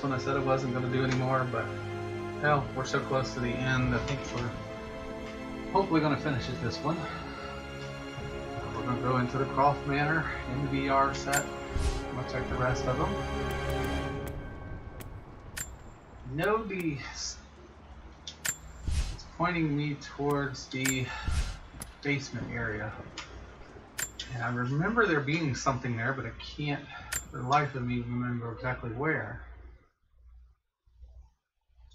when I said I wasn't going to do anymore, but hell, we're so close to the end. I think we're hopefully going to finish it this one. We're going to go into the Croft Manor in the VR set, much like the rest of them. No, it's pointing me towards the basement area. And I remember there being something there, but I can't for the life of me remember exactly where.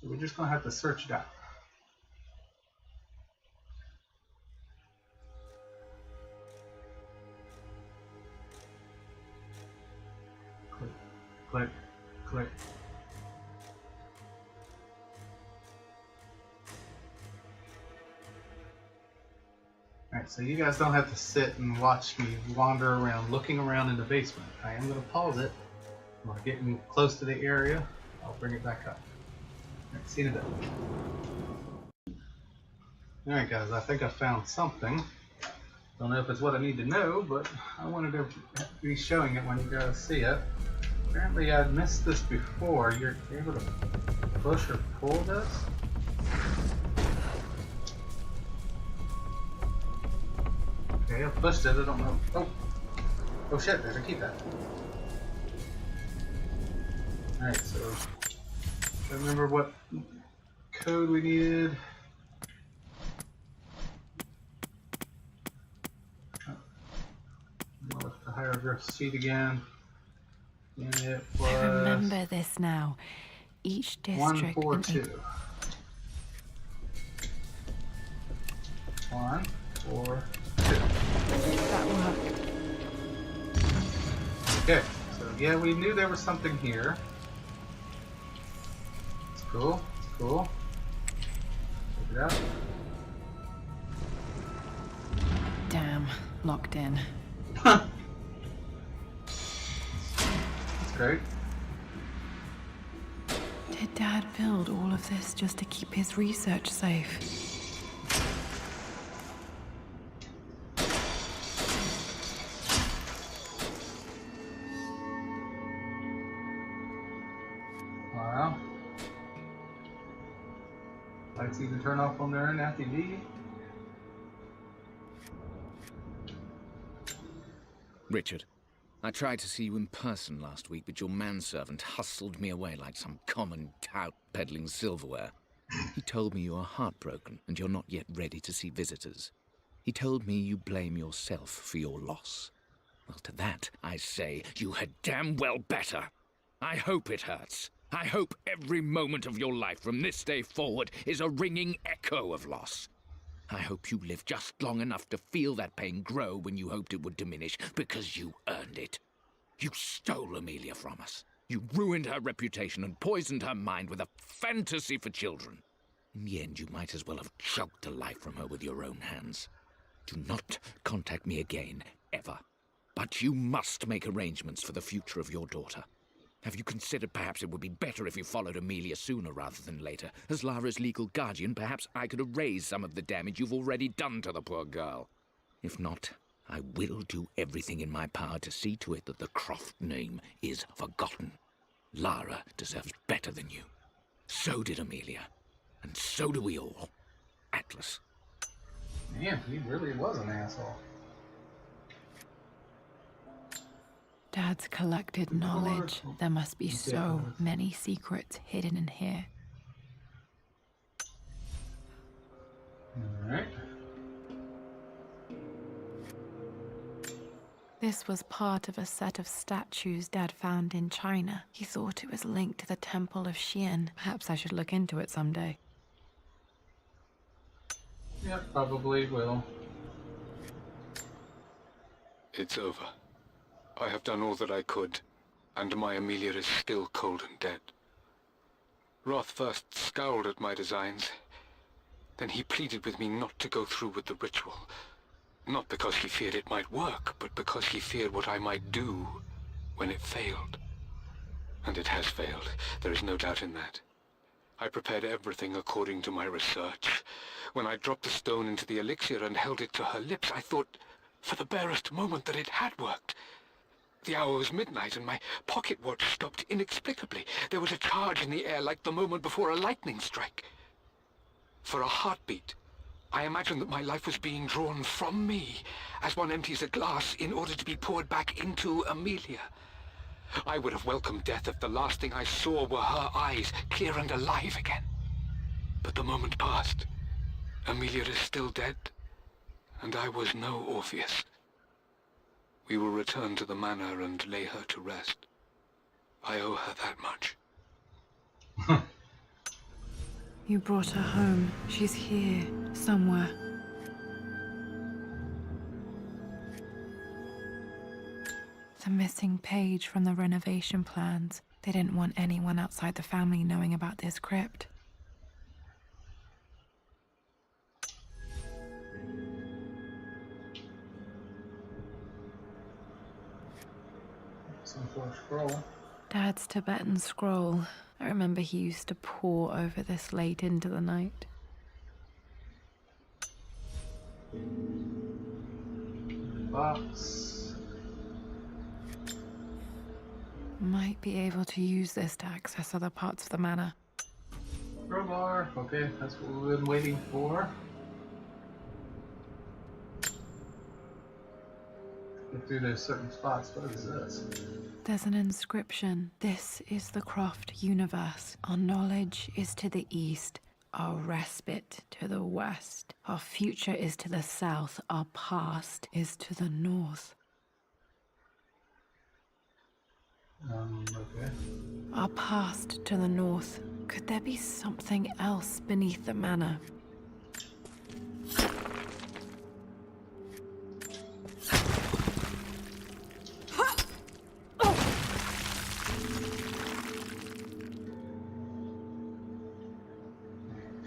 So we're just going to have to search it out. Click, click, click. Alright, so you guys don't have to sit and watch me wander around, looking around in the basement. I am going to pause it. When we're getting close to the area, I'll bring it back up. Alright, see you in a bit. Alright guys, I think I found something. Don't know if it's what I need to know, but I wanted to be showing it when you guys see it. Apparently I missed this before. You're able to push or pull this? Okay, I pushed it, I don't know. Oh shit, there's a keypad. Alright, so I remember what code we needed. I'll lift the hieroglyph sheet again. And it was I remember this now. Each district. 142. 1, 4, 2. That worked. Okay, so yeah, we knew there was something here. It's cool, it's cool. Check it out. Damn, locked in. That's great. Did Dad build all of this just to keep his research safe? Wow. Lights even turn off on their own after TV. Richard, I tried to see you in person last week, but your manservant hustled me away like some common tout peddling silverware. He told me you are heartbroken and you're not yet ready to see visitors. He told me you blame yourself for your loss. Well, to that, I say you had damn well better. I hope it hurts. I hope every moment of your life from this day forward is a ringing echo of loss. I hope you live just long enough to feel that pain grow when you hoped it would diminish, because you earned it. You stole Amelia from us. You ruined her reputation and poisoned her mind with a fantasy for children. In the end, you might as well have choked the life from her with your own hands. Do not contact me again, ever. But you must make arrangements for the future of your daughter. Have you considered perhaps it would be better if you followed Amelia sooner rather than later? As Lara's legal guardian, perhaps I could erase some of the damage you've already done to the poor girl. If not, I will do everything in my power to see to it that the Croft name is forgotten. Lara deserves better than you. So did Amelia. And so do we all. Atlas. Man, he really was an asshole. Dad's collected knowledge. There must be so many secrets hidden in here. Alright. This was part of a set of statues Dad found in China. He thought it was linked to the Temple of Xian. Perhaps I should look into it someday. Yeah, probably will. It's over. I have done all that I could, and my Amelia is still cold and dead. Roth first scowled at my designs. Then he pleaded with me not to go through with the ritual. Not because he feared it might work, but because he feared what I might do when it failed. And it has failed. There is no doubt in that. I prepared everything according to my research. When I dropped the stone into the elixir and held it to her lips, I thought for the barest moment that it had worked. The hour was midnight and my pocket watch stopped inexplicably. There was a charge in the air like the moment before a lightning strike. For a heartbeat, I imagined that my life was being drawn from me as one empties a glass in order to be poured back into Amelia. I would have welcomed death if the last thing I saw were her eyes, clear and alive again. But the moment passed. Amelia is still dead, and I was no Orpheus. We will return to the manor and lay her to rest. I owe her that much. You brought her home. She's here, somewhere. The missing page from the renovation plans. They didn't want anyone outside the family knowing about this crypt. Some sort of scroll. Dad's Tibetan scroll. I remember he used to pore over this late into the night. Box. Might be able to use this to access other parts of the manor. Crowbar. Okay, that's what we've been waiting for. Get through those certain spots. What is this? There's an inscription. This is the Croft universe. Our knowledge is to the east, our respite to the west. Our future is to the south, our past is to the north. Okay. Our past to the north. Could there be something else beneath the manor?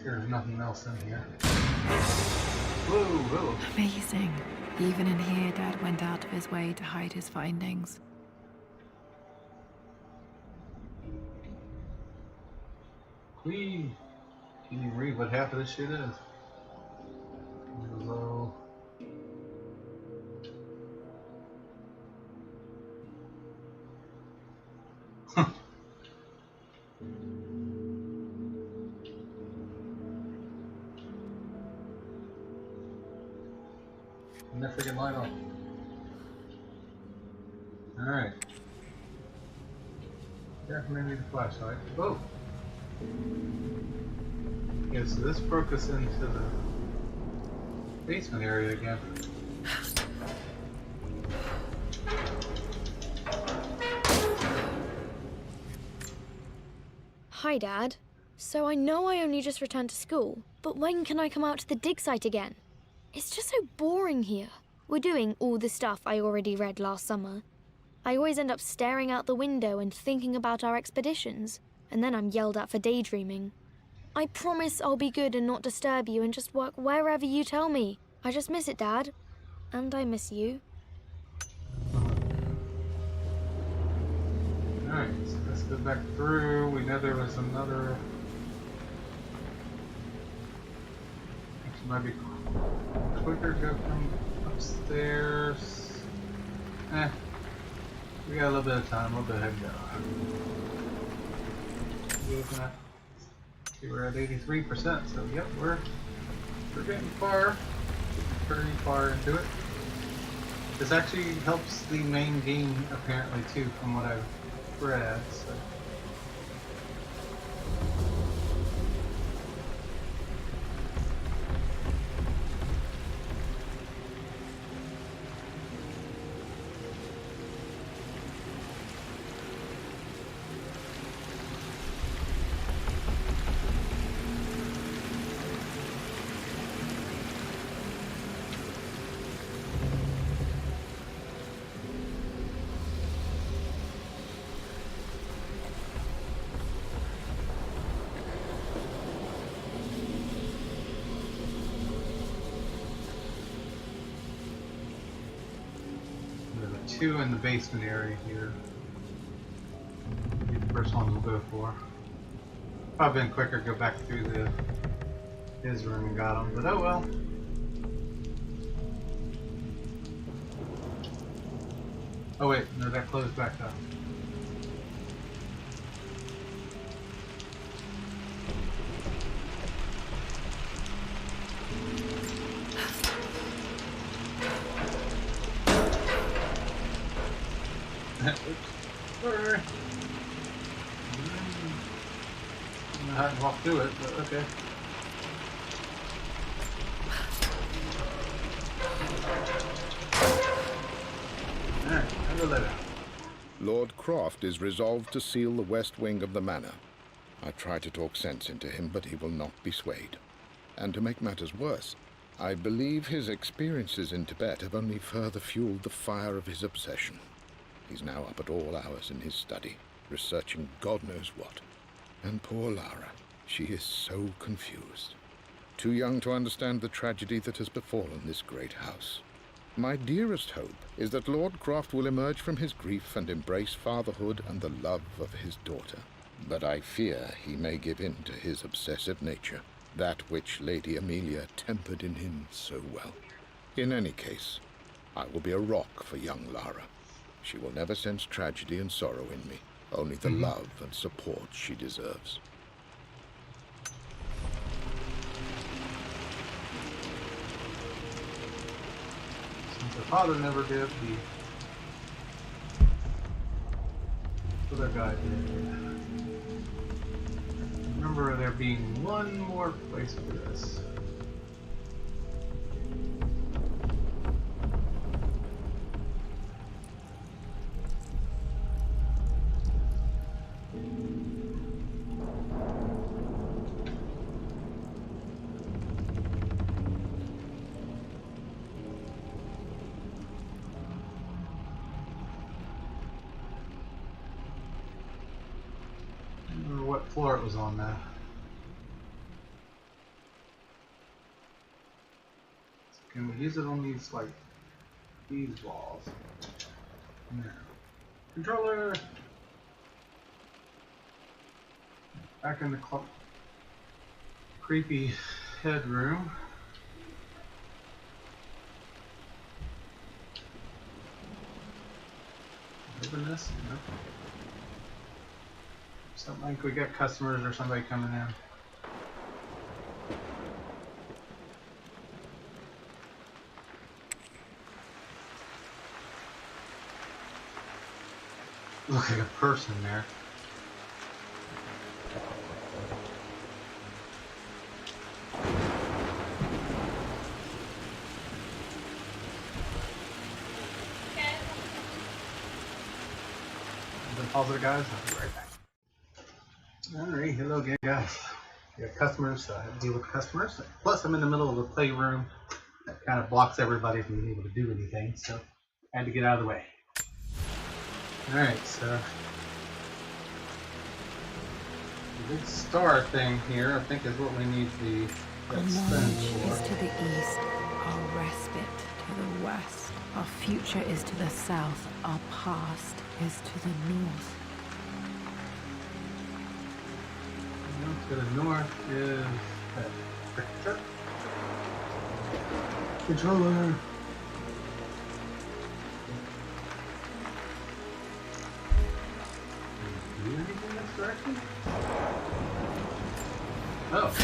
There's nothing else in here. Whoa, whoa. Amazing. Even in here, Dad went out of his way to hide his findings. Please. Can you read what half of this shit is? Hello. And that freaking light off. Alright. Definitely need a flashlight. Whoa! Yeah, so this broke us into the basement area again. Hi, Dad. So I know I only just returned to school, but when can I come out to the dig site again? It's just so boring here. We're doing all the stuff I already read last summer. I always end up staring out the window and thinking about our expeditions, and then I'm yelled at for daydreaming. I promise I'll be good and not disturb you and just work wherever you tell me. I just miss it, Dad. And I miss you. Alright, so let's go back through. We know there was another... Actually, might be quicker to go from upstairs. We got a little bit of time. We'll go ahead and go. We're at 83%, so yep, we're getting far. Pretty far into it. This actually helps the main game apparently too, from what I've read. So. Two in the basement area here. The first one we'll go for. Probably been quicker to go back through his room and got him, but oh well. Oh wait, no, that closed back up. Oops. Sorry. I hadn't walked through it, but okay. Alright, I'm gonna let out. Lord Croft is resolved to seal the west wing of the manor. I try to talk sense into him, but he will not be swayed. And to make matters worse, I believe his experiences in Tibet have only further fueled the fire of his obsession. He's now up at all hours in his study, researching God knows what. And poor Lara, she is so confused. Too young to understand the tragedy that has befallen this great house. My dearest hope is that Lord Croft will emerge from his grief and embrace fatherhood and the love of his daughter. But I fear he may give in to his obsessive nature, that which Lady Amelia tempered in him so well. In any case, I will be a rock for young Lara. She will never sense tragedy and sorrow in me, only the love and support she deserves. Since her father never did, the other guy did. Remember there being one more place for this. What floor it was on now. Can we use it on these, like, these walls? No. Controller! Back in the creepy headroom. Open this? No. Something like we got customers or somebody coming in. Look like a person there. Pause it, guys. I'll be right back. Alright, hello again, guys. We got customers, so I have to deal with customers. Plus, I'm in the middle of a playroom that kind of blocks everybody from being able to do anything, so I had to get out of the way. Alright, so the big star thing here, I think, is what we need the Our spend knowledge is for. to the east, our respite to the west. Our future is to the south, our past is to the north. To the north is that picture. Controller. Do anything in this direction? Oh, okay.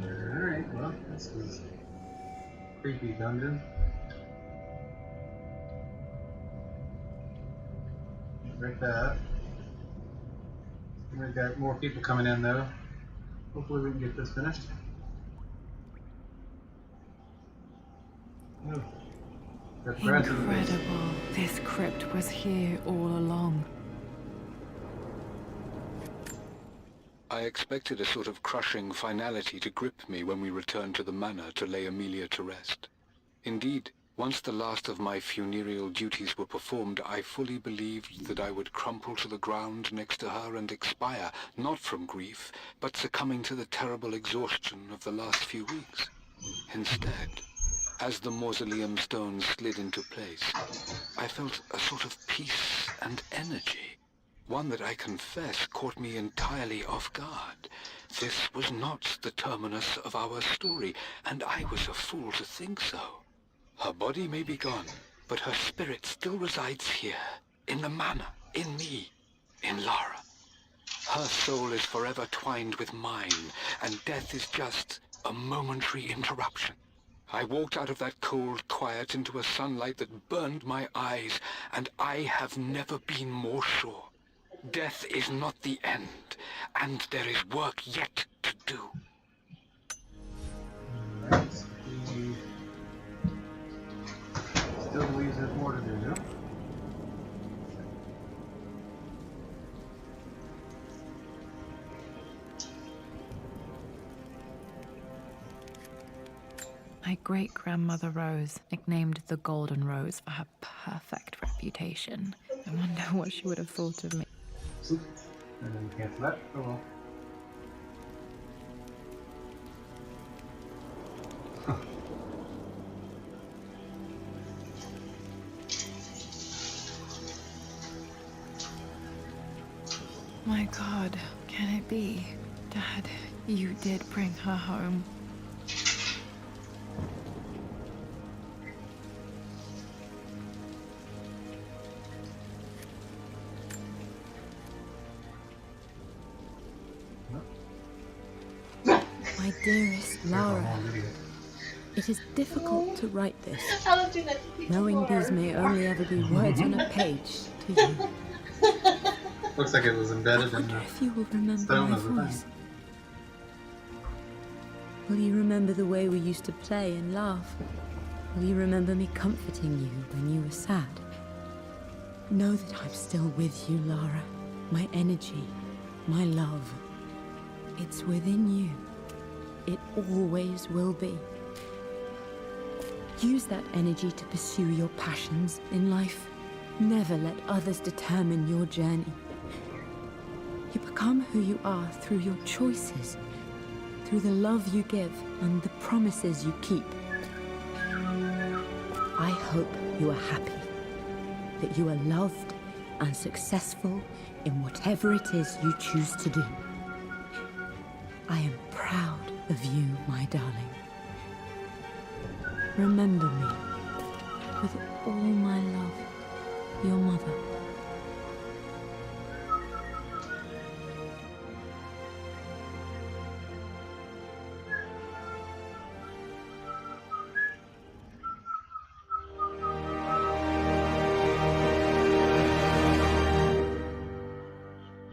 Alright, well, this is a creepy dungeon. Break that. We've got more people coming in though. Hopefully we can get this finished. Oh. Got grass in the base. Incredible. This crypt was here all along. I expected a sort of crushing finality to grip me when we returned to the manor to lay Amelia to rest. Indeed, once the last of my funereal duties were performed, I fully believed that I would crumple to the ground next to her and expire, not from grief, but succumbing to the terrible exhaustion of the last few weeks. Instead, as the mausoleum stones slid into place, I felt a sort of peace and energy. One that I confess caught me entirely off guard. This was not the terminus of our story, and I was a fool to think so. Her body may be gone, but her spirit still resides here, in the manor, in me, in Lara. Her soul is forever twined with mine, and death is just a momentary interruption. I walked out of that cold quiet into a sunlight that burned my eyes, and I have never been more sure. Death is not the end, and there is work yet to do. Alright, he still believes there's more to do, no? My great-grandmother Rose, nicknamed the Golden Rose for her perfect reputation. I wonder what she would have thought of me. And then cancel that. Oh well. Huh. My God, can it be? Dad, you did bring her home. My dearest Lara, it is difficult to write this, knowing these may only ever be words on a page to you. Looks like it was I embedded in wonder the if you will remember stone my of the voice. thing. Will you remember the way we used to play and laugh? Will you remember me comforting you when you were sad? Know that I'm still with you, Lara. My energy, my love. It's within you. It always will be. Use that energy to pursue your passions in life. Never let others determine your journey. You become who you are through your choices, through the love you give and the promises you keep. I hope you are happy, that you are loved and successful in whatever it is you choose to do. I am proud of you, my darling. Remember me with all my love, your mother.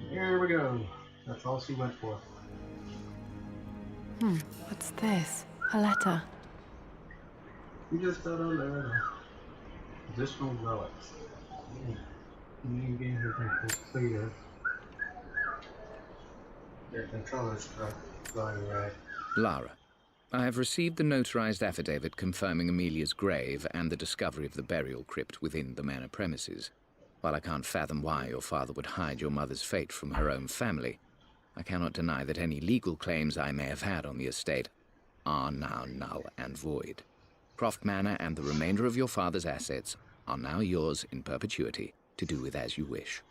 Here we go. That's all she went for. What's this? A letter. You just got a letter. Additional relics. Main game has been completed. Your controller's going right. Lara, I have received the notarized affidavit confirming Amelia's grave and the discovery of the burial crypt within the manor premises. While I can't fathom why your father would hide your mother's fate from her own family, I cannot deny that any legal claims I may have had on the estate are now null and void. Croft Manor and the remainder of your father's assets are now yours in perpetuity to do with as you wish.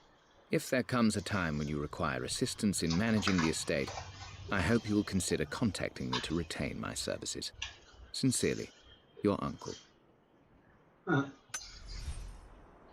If there comes a time when you require assistance in managing the estate, I hope you will consider contacting me to retain my services. Sincerely, your uncle. Huh.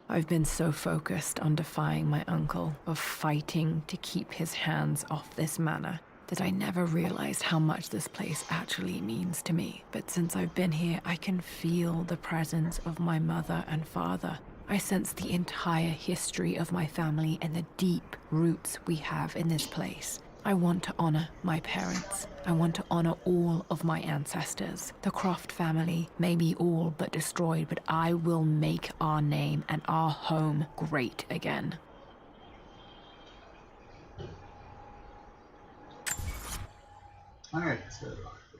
I've been so focused on defying my uncle, of fighting to keep his hands off this manor, that I never realized how much this place actually means to me. But since I've been here, I can feel the presence of my mother and father. I sense the entire history of my family and the deep roots we have in this place. I want to honor my parents. I want to honor all of my ancestors. The Croft family may be all but destroyed, but I will make our name and our home great again. Alright, so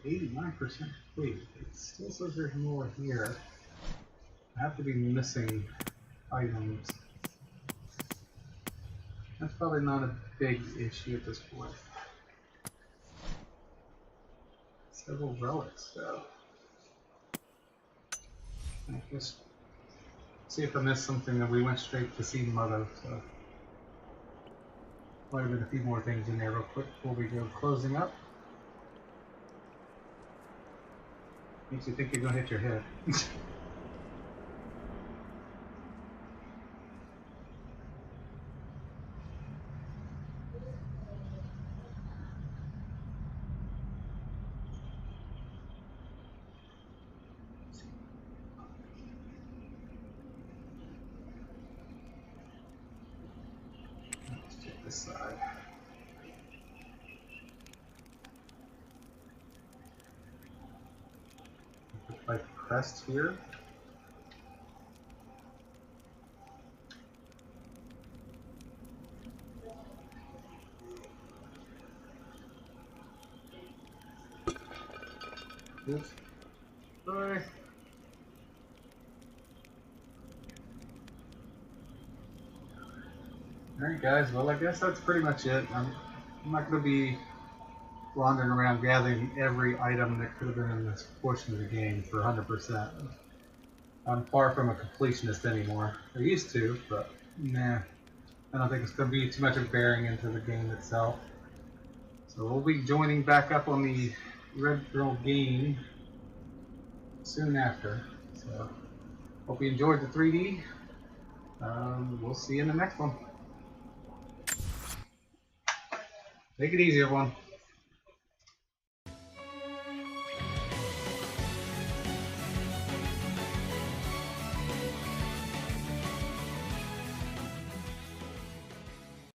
89% complete. It still says there's more here. I have to be missing items. That's probably not a big issue at this point. Several relics, though. I guess see if I missed something that we went straight to see Mother, so Might have been a few more things in there real quick before we go closing up. Makes you think you're gonna hit your head. Let's check this side. Like crest here. Oops. Sorry. Alright guys, well I guess that's pretty much it. I'm not going to be wandering around gathering every item that could have been in this portion of the game for 100%. I'm far from a completionist anymore. I used to, but nah. I don't think it's going to be too much of bearing into the game itself. So we'll be joining back up on the Red Girl game soon after. So hope you enjoyed the 3D. We'll see you in the next one. Take it easy, everyone.